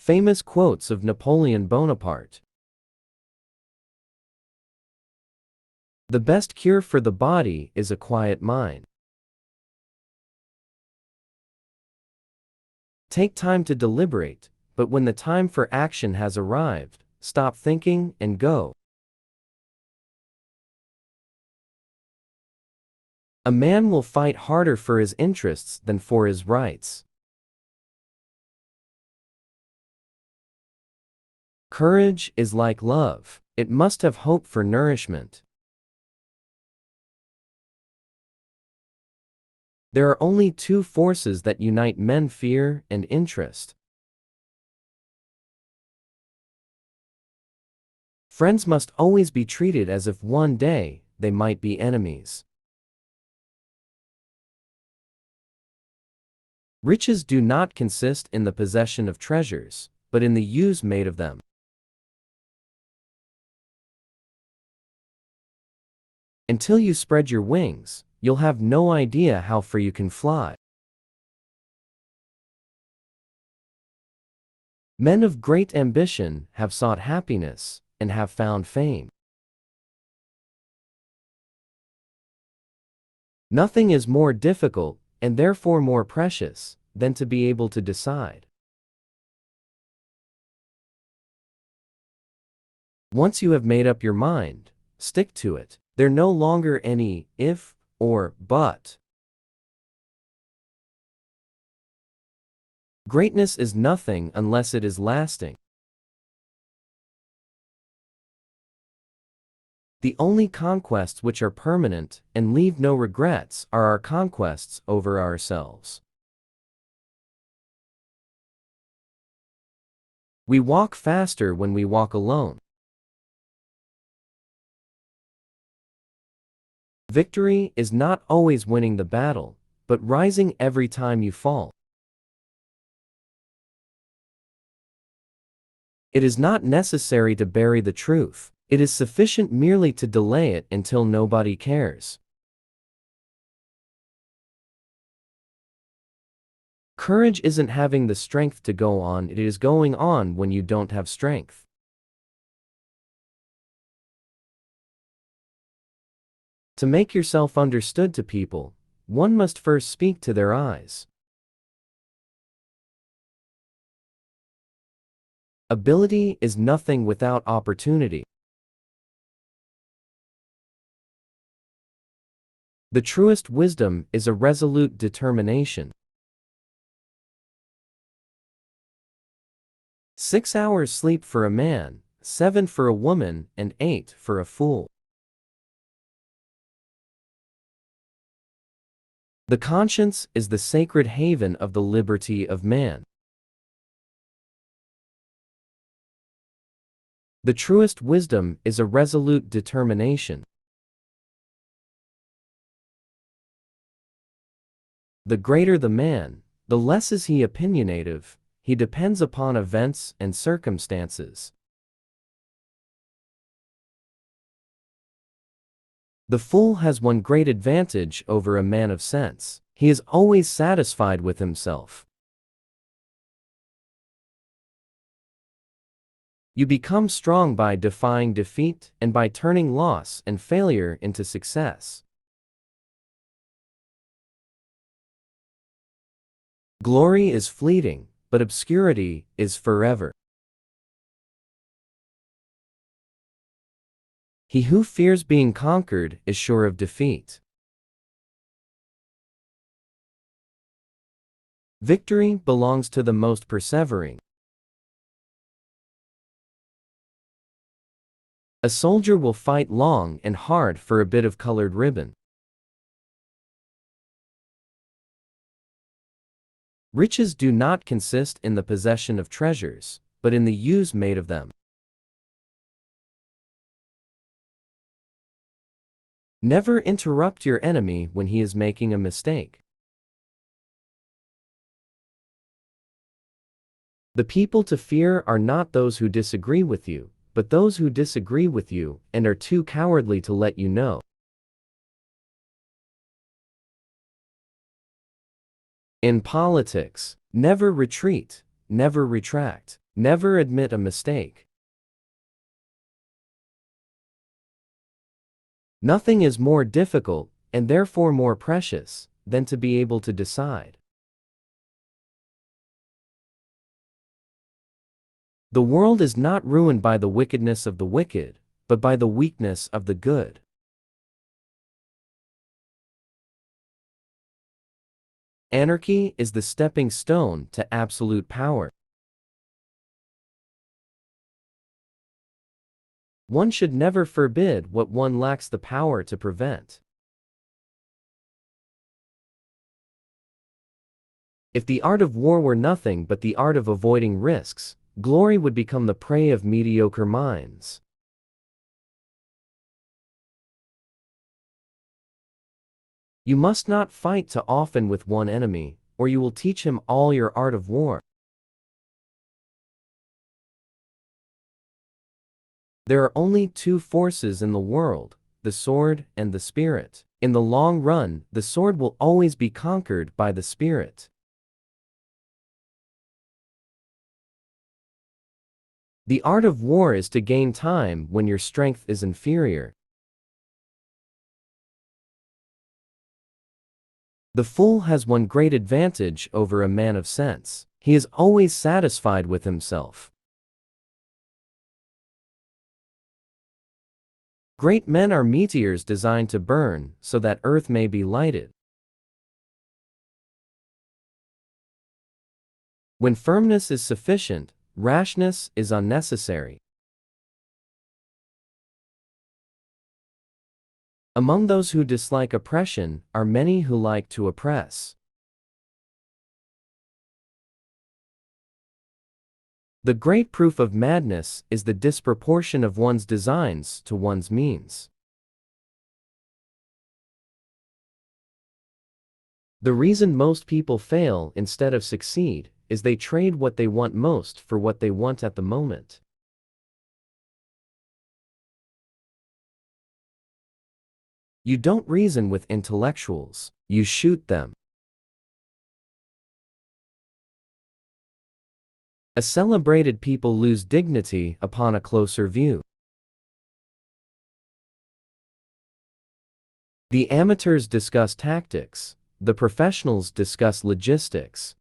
Famous quotes of Napoleon Bonaparte. The best cure for the body is a quiet mind. Take time to deliberate, but when the time for action has arrived, stop thinking and go. A man will fight harder for his interests than for his rights. Courage is like love, it must have hope for nourishment. There are only two forces that unite men: fear and interest. Friends must always be treated as if one day they might be enemies. Riches do not consist in the possession of treasures, but in the use made of them. Until you spread your wings, you'll have no idea how far you can fly. Men of great ambition have sought happiness and have found fame. Nothing is more difficult, and therefore more precious, than to be able to decide. Once you have made up your mind, stick to it. There are no longer any if or but. Greatness is nothing unless it is lasting. The only conquests which are permanent and leave no regrets are our conquests over ourselves. We walk faster when we walk alone. Victory is not always winning the battle, but rising every time you fall. It is not necessary to bury the truth. It is sufficient merely to delay it until nobody cares. Courage isn't having the strength to go on, it is going on when you don't have strength. To make yourself understood to people, one must first speak to their eyes. Ability is nothing without opportunity. The truest wisdom is a resolute determination. 6 hours sleep for a man, 7 for a woman, and 8 for a fool. The conscience is the sacred haven of the liberty of man. The truest wisdom is a resolute determination. The greater the man, the less is he opinionative, he depends upon events and circumstances. The fool has one great advantage over a man of sense: he is always satisfied with himself. You become strong by defying defeat and by turning loss and failure into success. Glory is fleeting, but obscurity is forever. He who fears being conquered is sure of defeat. Victory belongs to the most persevering. A soldier will fight long and hard for a bit of colored ribbon. Riches do not consist in the possession of treasures, but in the use made of them. Never interrupt your enemy when he is making a mistake. The people to fear are not those who disagree with you, but those who disagree with you and are too cowardly to let you know. In politics, never retreat, never retract. Never admit a mistake. Nothing is more difficult, and therefore more precious, than to be able to decide. The world is not ruined by the wickedness of the wicked, but by the weakness of the good. Anarchy is the stepping stone to absolute power. One should never forbid what one lacks the power to prevent. If the art of war were nothing but the art of avoiding risks, glory would become the prey of mediocre minds. You must not fight too often with one enemy, or you will teach him all your art of war. There are only two forces in the world, the sword and the spirit. In the long run, the sword will always be conquered by the spirit. The art of war is to gain time when your strength is inferior. The fool has one great advantage over a man of sense. He is always satisfied with himself. Great men are meteors designed to burn so that earth may be lighted. When firmness is sufficient, rashness is unnecessary. Among those who dislike oppression are many who like to oppress. The great proof of madness is the disproportion of one's designs to one's means. The reason most people fail instead of succeed is they trade what they want most for what they want at the moment. You don't reason with intellectuals, you shoot them. A celebrated people lose dignity upon a closer view. The amateurs discuss tactics, the professionals discuss logistics.